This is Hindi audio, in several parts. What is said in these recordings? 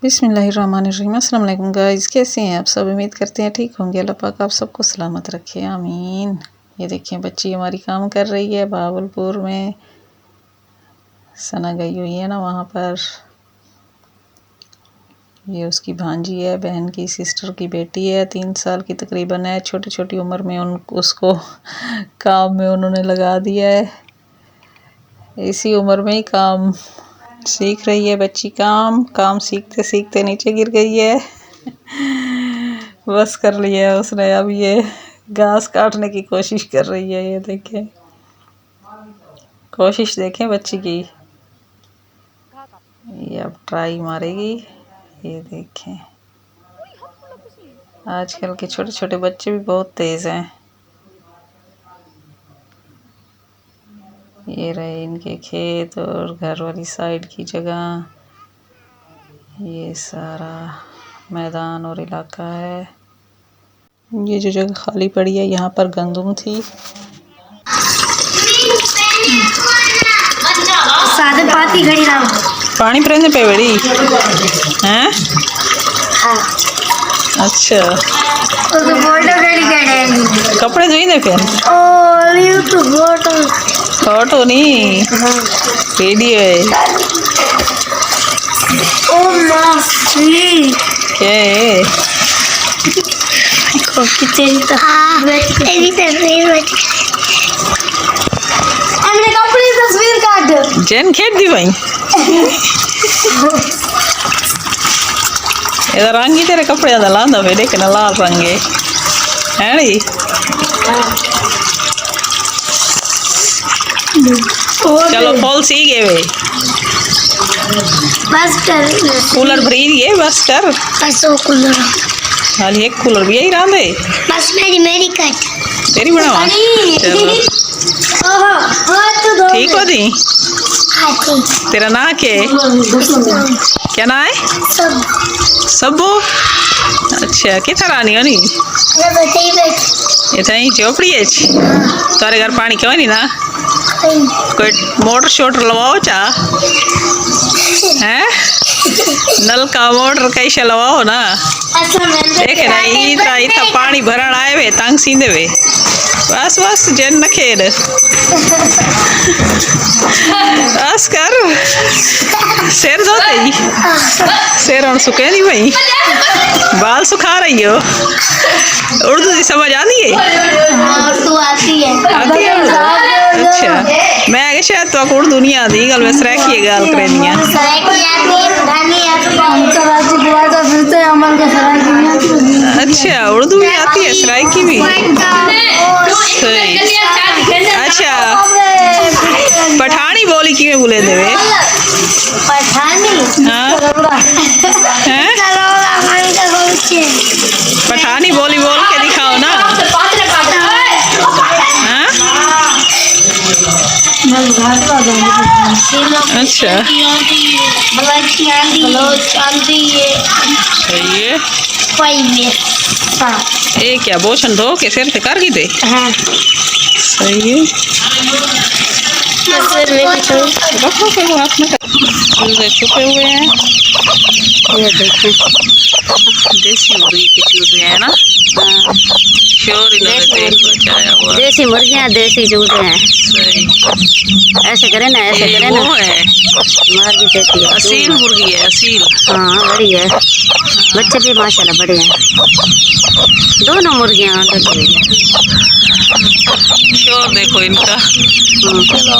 बिस्मिल्लाहिर्रहमानिर्रहीम। अस्सलाम वालेकुम गाइस, कैसे हैं आप सब? उम्मीद करते हैं ठीक होंगे। अल्लाह पाक आप सबको सलामत रखे, आमीन। ये देखिए बच्ची हमारी काम कर रही है भावलपुर में। सना गई हुई है ना वहाँ पर। ये उसकी भांजी है, बहन की सिस्टर की बेटी है, 3 साल की तकरीबन है। छोटी छोटी उम्र में उसको काम में उन्होंने लगा दिया है। इसी उम्र में ही काम सीख रही है बच्ची। काम सीखते सीखते नीचे गिर गई है। बस कर लिया है उसने। अब ये घास काटने की कोशिश कर रही है। ये देखें, कोशिश देखें बच्ची की। ये अब ट्राई मारेगी। ये देखें, आजकल के छोटे छोटे बच्चे भी बहुत तेज़ हैं। ये रहे इनके खेत और घर वाली साइड की जगह। ये सारा मैदान और इलाका है। ये जो जगह खाली पड़ी है यहाँ पर गंदुम थी। पानी परेंदे पे बड़ी हैं। अच्छा, कपड़े धोइंदे पे? फोटो नहीं, वीडियो है। क्या है? जैन खेत दी भाई। इधर रंग ही तेरे कपड़े ज्यादा लांदा पे, देख ना लाल रंग है नी। चलो फॉल सी गए वे। बस कर कूलर भरी दिए, बस कर। बस वो कूलर हाल एक कूलर भी यही रांदे। बस मेरी कट तेरी बनावा। चलो ठीक हो दी। तेरा ना के क्या ना है? सबू। अच्छा, कितना रानी हो नी? ये थी चौपड़ी है। तारे घर पानी क्यों नहीं ना? कोई मोटर शोटर लवाओ चा है? नल का मोटर कैसे लवाओ ना। देख ना इतना पानी भरण आए वे तंग सींदे वे। बस बस जन न खेल। बस कर। सिर धोते ही सिर और सुखे नहीं भाई। बाल सुखा रही हो। उर्दू की समझ आती है? आती है। अच्छा, मैं आगे शायद तो उर्दू नहीं आती। गल में सराकी गाल करेनी है। अच्छा, उर्दू भी आती है, सराइकी भी। सही। अच्छा, पठानी बोली किमें बोले देवे? हाँ? पठानी बोली बोल के दिखाओ ना। हाँ? अच्छा, सही है। ये क्या बोशन धो के सिर से कर दी? हाँ। सही है। रखो फिर हाथ में। चूजे छुपे हुए हैं। ये देखें, देसी मुर्गी के चूजे हैं ना। श्योर इन्होंने देख बचाया हुआ। देसी मुर्गियाँ देसी चूजे हैं। सही। ऐसे करे ना, ऐसे करे ना। वो है मार भी देती है। असील मुर्गी है, असील। हाँ बड़ी है। बच्चे भी माशाल्लाह बड़े हैं। दोनों मुर्गियाँ डली हुई है। श्योर देखो इनका। चलो,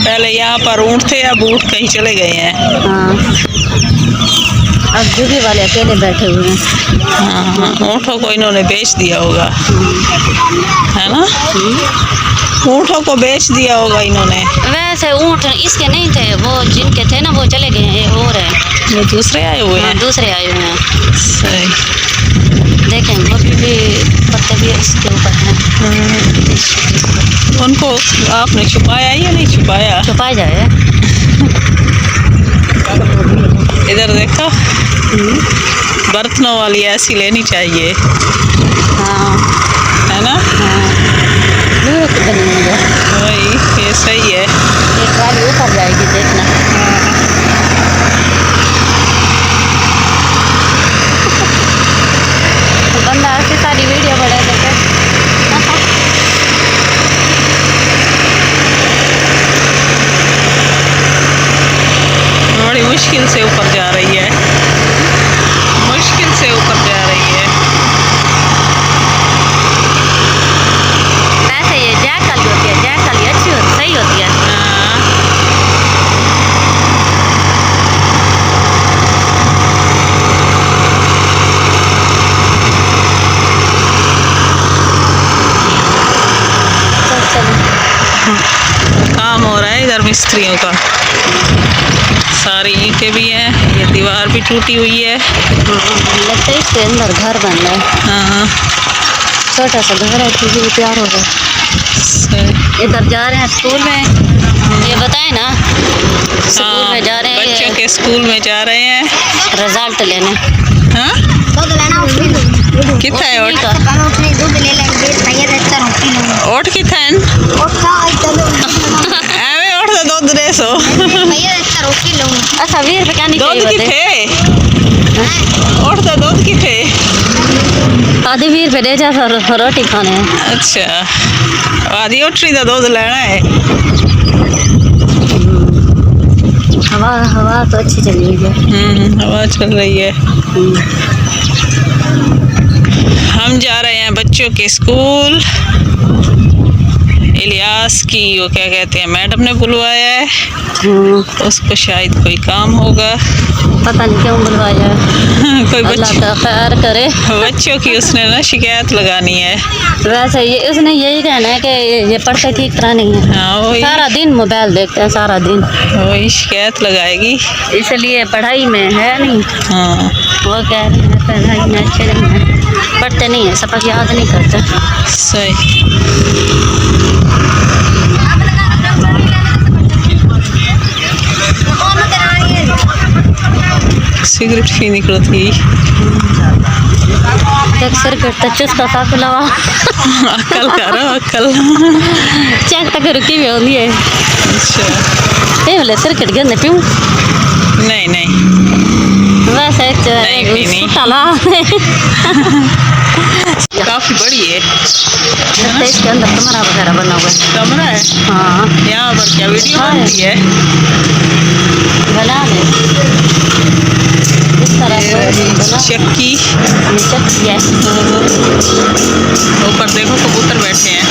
पहले यहाँ पर ऊँट थे, अब ऊँट कहीं चले गए हैं। हाँ, अब जुगी वाले अकेले बैठे हुए हैं। हाँ, ऊँटों को इन्होंने बेच दिया होगा, है ना? ऊँटों को बेच दिया होगा इन्होंने। वैसे ऊँट इसके नहीं थे, वो जिनके थे ना वो चले गए हैं और हैं। वो दूसरे आए हुए हैं। दूसरे आए हुए हैं। सही। देखें अभी भी पत्ते भी इसके ऊपर हैं। उनको आपने छुपाया या नहीं छुपाया? छुपा जाए। इधर देखो, बर्तनों वाली ऐसी लेनी चाहिए। हाँ, है ना? हाँ, वही, ये सही है। एक ट्राली ऊपर जाएगी, देखना। से ऊपर जा रही है, मुश्किल से ऊपर जा रही है। वैसे ये जैकल होती है, जैकल ये अच्छी होती, सही होती है। हाँ। काम हो रहा है इधर मिस्त्रियों का, सारी ईंटें भी हैं, ये दीवार भी टूटी हुई है। लगता है इसके अंदर घर बन रहा है। हाँ छोटा सा घर है, चीज़ें भी तैयार हो गए। इधर जा रहे हैं स्कूल में, ये बताए ना, स्कूल में जा रहे हैं, बच्चों के स्कूल में जा रहे हैं रिजल्ट लेने। हाँ कितना है ओट? ओट कितना है? एवे ओट तो दूध दे सो। अच्छा 20 रुपये क्या नहीं दूध चाहिए किथे? ओट तो दूध किथे? आधी 20 रुपये दे जा, रोटी खाने हैं। अच्छा आधी ओटरी का दूध लेना है। हवा हवा तो अच्छी चली हुई है। हवा चल रही है। हम जा रहे हैं बच्चों के स्कूल। इलियास की वो क्या कहते हैं, मैडम ने बुलवाया है, उसको शायद कोई काम होगा, पता नहीं क्यों बुलवाया है। कोई अल्लाह का खैर करे। बच्चों की उसने ना शिकायत लगानी है। वैसे ये उसने यही कहना है कि ये पढ़ते ठीक तरह नहीं है। हाँ वही, सारा दिन मोबाइल देखते हैं, सारा दिन, वही शिकायत लगाएगी, इसलिए पढ़ाई में है नहीं। हाँ वो कह रहे हैं पढ़ाई में अच्छे नहीं है, पढ़ते नहीं है, सबक याद नहीं करते। सही। सिगरेट भी निकल थी। एक सिगरेट तो चुस्का का खुलावा अक्ल करो अक्ल। चेक तक रुकी भी होती है। अच्छा ये वाले सिगरेट गंदे पीऊँ? नहीं नहीं वैसे नहीं। ताला काफी बड़ी है। लगता है इसके अंदर कमरा वगैरह बना हुआ है। कमरा है हाँ यहाँ पर, क्या वीडियो बनती है? बना ले इस तरह से चक्की चक्की है। ऊपर देखो कबूतर बैठे हैं,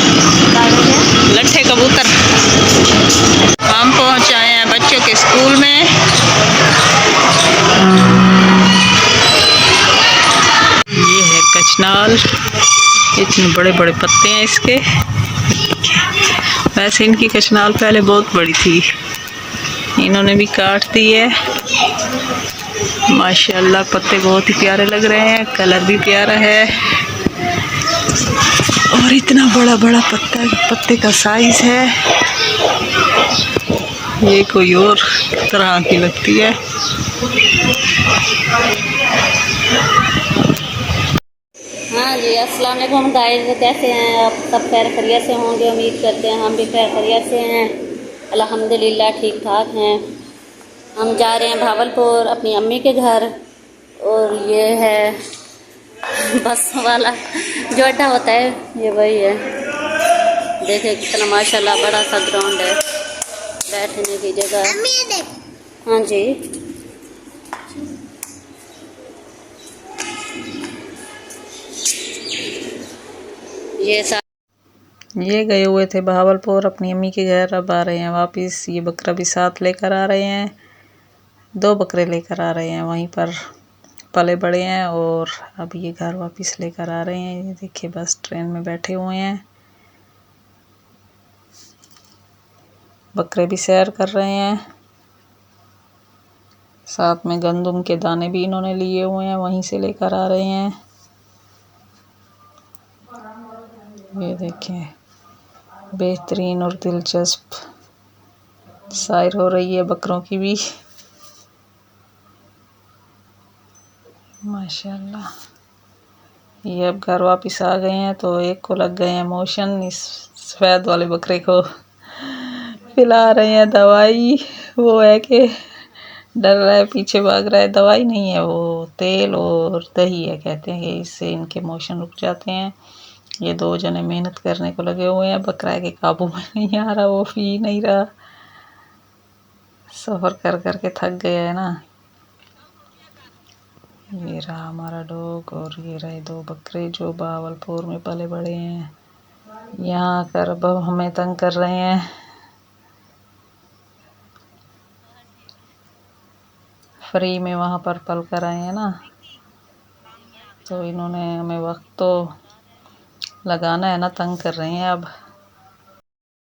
लट्ठे कबूतर। हम पहुँच आए हैं बच्चों के स्कूल में। ये है कचनाल, इतने बड़े बड़े पत्ते हैं इसके। वैसे इनकी कचनाल पहले बहुत बड़ी थी, इन्होंने भी काट दी है। माशाल्लाह पत्ते बहुत ही प्यारे लग रहे हैं, कलर भी प्यारा है, और इतना बड़ा बड़ा पत्ते का साइज है, ये कोई और तरह की लगती है। हाँ जी, अस्सलाम वालेकुम गाइस, कैसे हैं आप सब? खैर खैरियत से होंगे, उम्मीद करते हैं हम भी खैर खैरियत से हैं, अल्हम्दुलिल्लाह ठीक ठाक हैं। हम जा रहे हैं भावलपुर अपनी अम्मी के घर, और ये है बस वाला जो अड्डा होता है, ये वही है। देखिए कितना माशाल्लाह बड़ा सा ग्राउंड है, बैठने की जगह। हाँ जी, ये गए हुए थे भावलपुर अपनी अम्मी के घर, अब आ रहे हैं वापस। ये बकरा भी साथ लेकर आ रहे हैं, 2 बकरे लेकर आ रहे हैं, वहीं पर पले बड़े हैं, और अब ये घर वापस लेकर आ रहे हैं। ये देखिए बस ट्रेन में बैठे हुए हैं, बकरे भी सैर कर रहे हैं, साथ में गंदम के दाने भी इन्होंने लिए हुए हैं, वहीं से लेकर आ रहे हैं। ये देखें बेहतरीन और दिलचस्प सैर हो रही है बकरों की भी, माशाल्लाह। ये अब घर वापस आ गए हैं, तो एक को लग गए हैं मोशन, इस सफ़ेद वाले बकरे को पिला रहे हैं दवाई। वो है कि डर रहा है, पीछे भाग रहा है। दवाई नहीं है, वो तेल और दही है, कहते हैं कि इससे इनके मोशन रुक जाते हैं। ये 2 जने मेहनत करने को लगे हुए हैं, बकरा के काबू में नहीं आ रहा, वो पी नहीं रहा, सफ़र कर कर के थक गया है ना। ये रहा हमारा डॉग और ये रहे 2 बकरे जो भावलपुर में पले बड़े हैं। यहाँ आकर अब हमें तंग कर रहे हैं। फ्री में वहाँ पर पल कर आए हैं ना, तो इन्होंने हमें वक्त तो लगाना है ना, तंग कर रहे हैं अब।